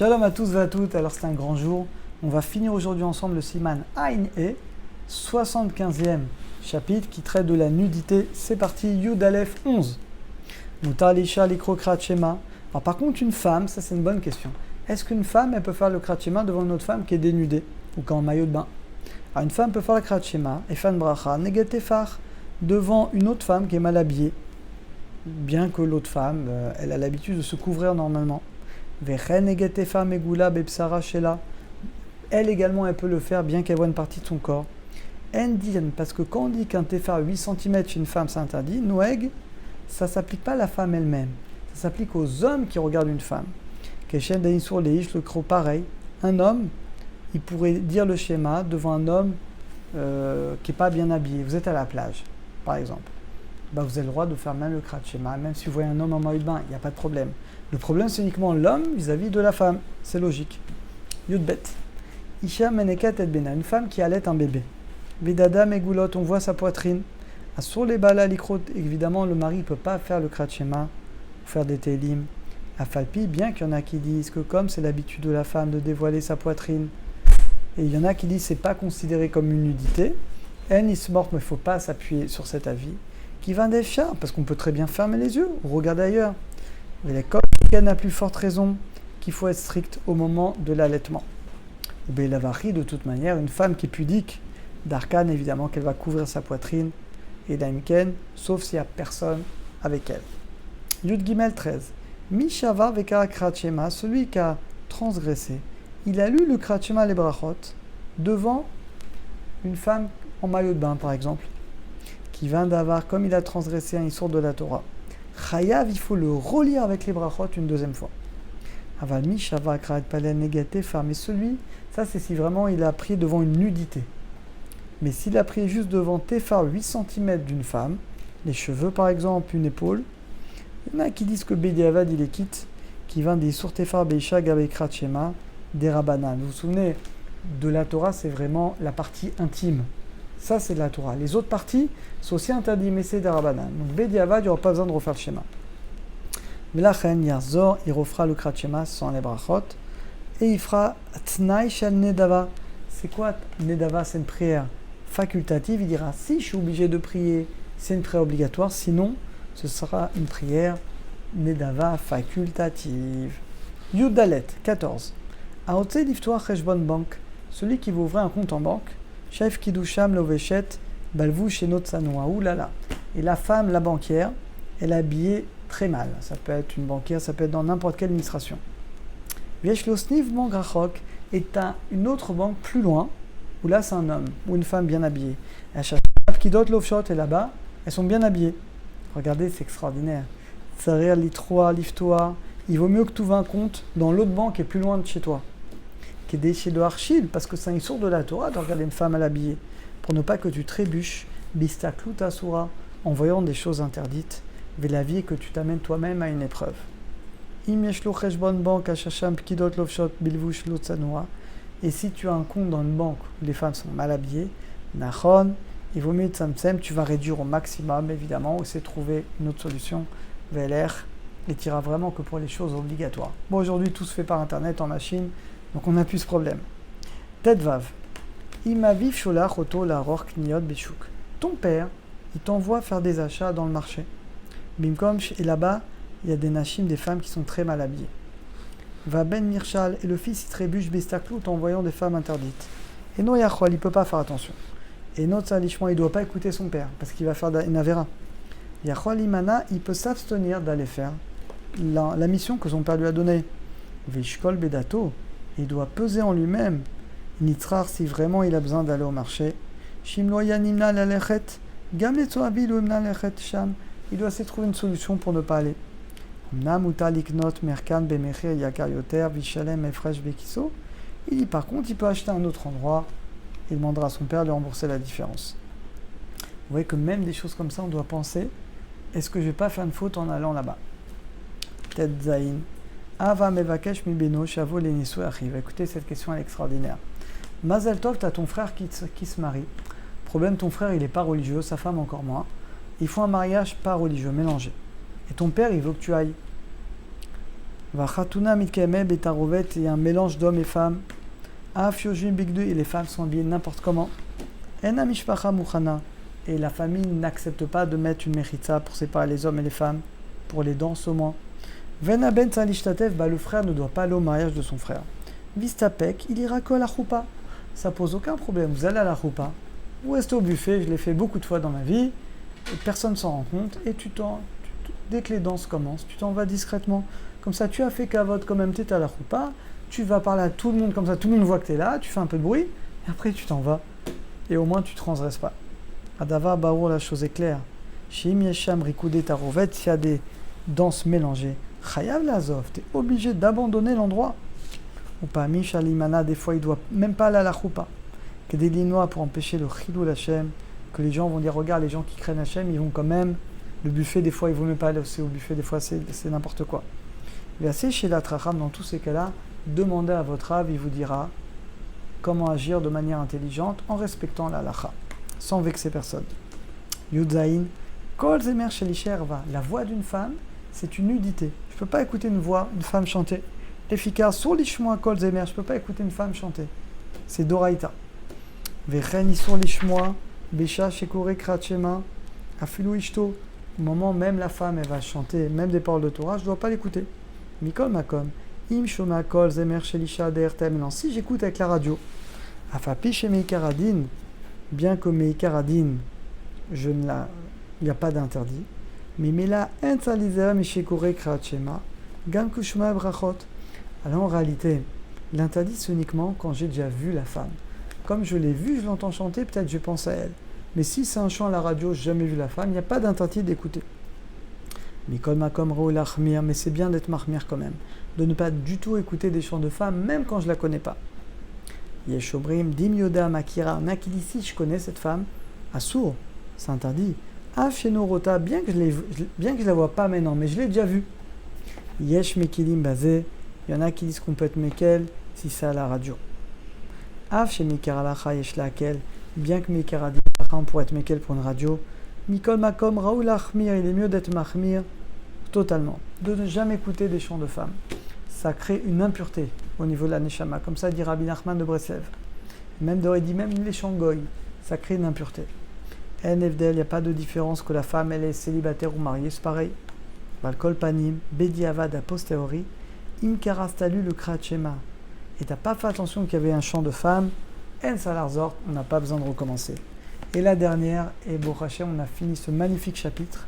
Shalom à tous et à toutes, alors c'est un grand jour. On va finir aujourd'hui ensemble le Siman Ain E, 75e chapitre qui traite de la nudité. C'est parti, Yud Aleph 11. Mutar l'isha likro krat shema. Alors par contre, une femme, ça c'est une bonne question. Est-ce qu'une femme, elle peut faire le krat shema devant une autre femme qui est dénudée ou qui est en maillot de bain? Alors une femme peut faire le krat shema et fan bracha neget tefar devant une autre femme qui est mal habillée, bien que l'autre femme, elle a l'habitude de se couvrir normalement. Elle également, elle peut le faire bien qu'elle voit une partie de son corps. Parce que quand on dit qu'un tefar 8 cm chez une femme c'est interdit, noeg, ça ne s'applique pas à la femme elle-même. Ça s'applique aux hommes qui regardent une femme. Le croc pareil. Un homme, il pourrait dire le schéma devant un homme qui n'est pas bien habillé. Vous êtes à la plage, par exemple. Vous avez le droit de faire même le krat schéma, même si vous voyez un homme en maillot de bain, il n'y a pas de problème. Le problème, c'est uniquement l'homme vis-à-vis de la femme. C'est logique. Yudbet. Isha meneket et bena, une femme qui allait un bébé. Vidada megoulot, on voit sa poitrine. Sur les bala likrot, évidemment, le mari ne peut pas faire le krat schéma, ou faire des télim. Afalpi, bien qu'il y en a qui disent que comme c'est l'habitude de la femme de dévoiler sa poitrine, et il y en a qui disent que ce n'est pas considéré comme une nudité, en ismort, mais il ne faut pas s'appuyer sur cet avis, qui va des chats, parce qu'on peut très bien fermer les yeux ou regarder ailleurs. Mais la Kohen a plus forte raison qu'il faut être strict au moment de l'allaitement. Ou bien la varie, de toute manière, une femme qui est pudique, d'Arkan, évidemment qu'elle va couvrir sa poitrine, et d'Aimken, sauf s'il n'y a personne avec elle. Yud Gimel 13. Mishava vekara krat shema, celui qui a transgressé, il a lu le krat shema les brachot devant une femme en maillot de bain, par exemple, qui vient d'avoir, comme il a transgressé un issour de la Torah. Chayav, il faut le relire avec les brachot une deuxième fois. Avalmi, Shava, Kraat, Palel, Negaté, Far. Mais celui, ça c'est si vraiment il a pris devant une nudité. Mais s'il a pris juste devant Tefar 8 cm d'une femme, les cheveux par exemple, une épaule, il y en a qui disent que Bediavad il est quitte, qui vient des Sur Tefar, Beisha, Gabe, Krat, Shema, des Rabbanan. Vous vous souvenez, de la Torah, c'est vraiment la partie intime. Ça, c'est de la Torah. Les autres parties sont aussi interdites, mais c'est des Rabbanan. Donc, Bediavad, il n'y aura pas besoin de refaire le schéma. Mais là, Yarzor, il refera le Krat Shema sans les brachot. Et il fera Tnaï Shel Nedava. C'est quoi Nedava? C'est une prière facultative. Il dira si je suis obligé de prier, c'est une prière obligatoire. Sinon, ce sera une prière Nedava facultative. Yudalet 14. Aotse l'iftoar Cheshbon Bank. Celui qui veut ouvrir un compte en banque. Chef Kiddusham Loveshet, Balvou chez Notsanoa. Oulala. Et la femme, la banquière, elle est habillée très mal. Ça peut être une banquière, ça peut être dans n'importe quelle administration. Vieshlosniv Mangrachok est une autre banque plus loin, où là c'est un homme ou une femme bien habillée. Kidot Lovshot est là-bas, elles sont bien habillées. Regardez, c'est extraordinaire. Tsarir Litroa, Liftoa. Il vaut mieux que tu ouvres un compte dans l'autre banque qui est plus loin de chez toi. Qui est déchet de Archil, parce que c'est un sourd de la Torah de regarder une femme à l'habiller, pour ne pas que tu trébuches, bistaklut asura, en voyant des choses interdites, mais la vie que tu t'amènes toi-même à une épreuve. Et si tu as un compte dans une banque où les femmes sont mal habillées, nachon, il vaut mieux tsamsem, tu vas réduire au maximum, évidemment, ou c'est trouver une autre solution, veler, et tu iras vraiment que pour les choses obligatoires. Bon, aujourd'hui, tout se fait par internet, en machine, donc on n'a plus ce problème. Tedvav. Imaviv sholach oto la ror kniot beshuk. Ton père, il t'envoie faire des achats dans le marché. Bimkom, et là-bas, il y a des nashim, des femmes qui sont très mal habillées. Va ben mirchal, et le fils il trébuche bestaklout en voyant des femmes interdites. Et no yachol, il ne peut pas faire attention. Et notre salishman, il ne doit pas écouter son père, parce qu'il va faire une avera. Yachol imana, il peut s'abstenir d'aller faire la mission que son père lui a donnée. Vishkol bedato, il doit peser en lui-même, nitrar si vraiment il a besoin d'aller au marché. Shimloya nimna lalechet, gam letzoavi loimna lechet sham. Il doit essayer de trouver une solution pour ne pas aller. Namuta liknot merkan bemechir yakar yoter vishalem efresh bekiso. Il dit par contre, il peut acheter un autre endroit. Il demandera à son père de lui rembourser la différence. Vous voyez que même des choses comme ça, on doit penser, est-ce que je ne vais pas faire une faute en allant là-bas? Ted Zain. Ava mevakesh mi beno shavo lenisu achiv. Écoutez, cette question est extraordinaire. Mazal tov, tu as ton frère qui se marie. Problème, ton frère, il n'est pas religieux, sa femme encore moins. Il faut un mariage pas religieux, mélangé. Et ton père, il veut que tu ailles. Vachatuna mitkeme betarovet, il y a un mélange d'hommes et femmes. Afiojin bigdu, et les femmes sont habillées n'importe comment. Ena mishpacha muchana, et la famille n'accepte pas de mettre une mechitza pour séparer les hommes et les femmes, pour les danses au moins. Vena ben salishtatev, le frère ne doit pas aller au mariage de son frère. Vistapek, il ira que à la choupa. Ça pose aucun problème, vous allez à la choupa, vous restez au buffet, je l'ai fait beaucoup de fois dans ma vie, et personne s'en rend compte, et dès que les danses commencent, tu t'en vas discrètement. Comme ça, tu as fait kavod quand même, tu es à la choupa, tu vas parler à tout le monde, comme ça tout le monde voit que tu es là, tu fais un peu de bruit, et après tu t'en vas. Et au moins tu ne transgresses pas. Adava Baour, la chose est claire. Shim Yesham Rikoudé Tarovet, s'il y a des danses mélangées, Chayav Lazov, tu es obligé d'abandonner l'endroit. Ou pas Mishalimana, des fois il ne doit même pas aller à la choupa. Que des linois pour empêcher le chilou Hachem, que les gens vont dire regarde, les gens qui craignent Hachem, ils vont quand même. Le buffet, des fois, il ne vaut même pas aller aussi au buffet, des fois, c'est n'importe quoi. Et assez chez la Tracham, dans tous ces cas-là, demandez à votre Rav, il vous dira comment agir de manière intelligente en respectant la lacha, sans vexer personne. Yudzaïn, Kol Zemer Shelisherva, la voix d'une femme, c'est une nudité. Je ne peux pas écouter une femme chanter. Efficace, sur l'ishmoa Kol Zemer, je ne peux pas écouter une femme chanter. C'est Doraïta. Vechen sur l'ishmoa, Besha Shekore Kratchema, Afilu Ishto. Au moment même la femme, elle va chanter, même des paroles de Torah, je ne dois pas l'écouter. Mikol Makom, Im Shoma Kol Zemer Shelisha DRTM. Non, si j'écoute avec la radio, Afapi chez Meikaradin, bien que Meikaradin, il n'y a pas d'interdit. Mais Mela Enzalizera Mishekore Kratchema, Gam Kushma Brachot. Alors en réalité, l'interdit c'est uniquement quand j'ai déjà vu la femme. Comme je l'ai vue, je l'entends chanter, peut-être je pense à elle. Mais si c'est un chant à la radio, j'ai jamais vu la femme, il n'y a pas d'interdit d'écouter. Mikol Makom Raoul Achmir, mais c'est bien d'être marmir quand même, de ne pas du tout écouter des chants de femmes, même quand je la connais pas. Yeshobrim, Dim Yoda Makira, Nakilisi, je connais cette femme, Assour, c'est interdit. Afsheno Rota, bien que je la vois pas maintenant, mais je l'ai déjà vue. Yesh Mekilim Bazé, il y en a qui disent qu'on peut être Mekel si c'est à la radio. Afshe Mekaralacha Yesh Lakel, bien que Mekaradi, on pourrait être Mekel pour une radio. Mikol Makom Raoul Achmir, il est mieux d'être Mahmir totalement, de ne jamais écouter des chants de femmes. Ça crée une impureté au niveau de la Neshama, comme ça dit Rabbi Nachman de Breslev. Même les chants goy, ça crée une impureté. NFDL, il n'y a pas de différence que la femme elle est célibataire ou mariée, c'est pareil. Balkol Panim, Bediavad a posteriori, Imkarastalu le Kratchema. Et tu n'as pas fait attention qu'il y avait un chant de femme, En Salarzort, on n'a pas besoin de recommencer. Et la dernière, et Baruch Hashem, on a fini ce magnifique chapitre,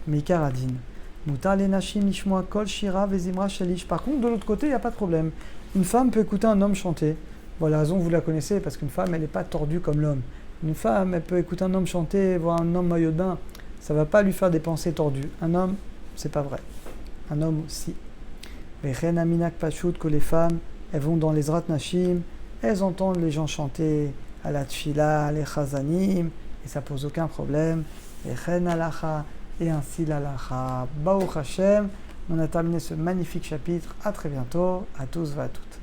Meikaradin. Mutar lenashim ishmoa kol shira vezimra shalish. Par contre, de l'autre côté, il n'y a pas de problème. Une femme peut écouter un homme chanter. Voilà, la raison, vous la connaissez, parce qu'une femme, elle n'est pas tordue comme l'homme. Une femme, elle peut écouter un homme chanter, voir un homme maillot de bain, ça ne va pas lui faire des pensées tordues. Un homme, c'est pas vrai. Un homme aussi. Vechen aminak pashut, que les femmes, elles vont dans les zrat nashim, elles entendent les gens chanter à la tfila, les chazanim, et ça pose aucun problème. Vechen alacha, et ainsi l'alacha. Baruch Hashem, on a terminé ce magnifique chapitre. À très bientôt, à tous et à toutes.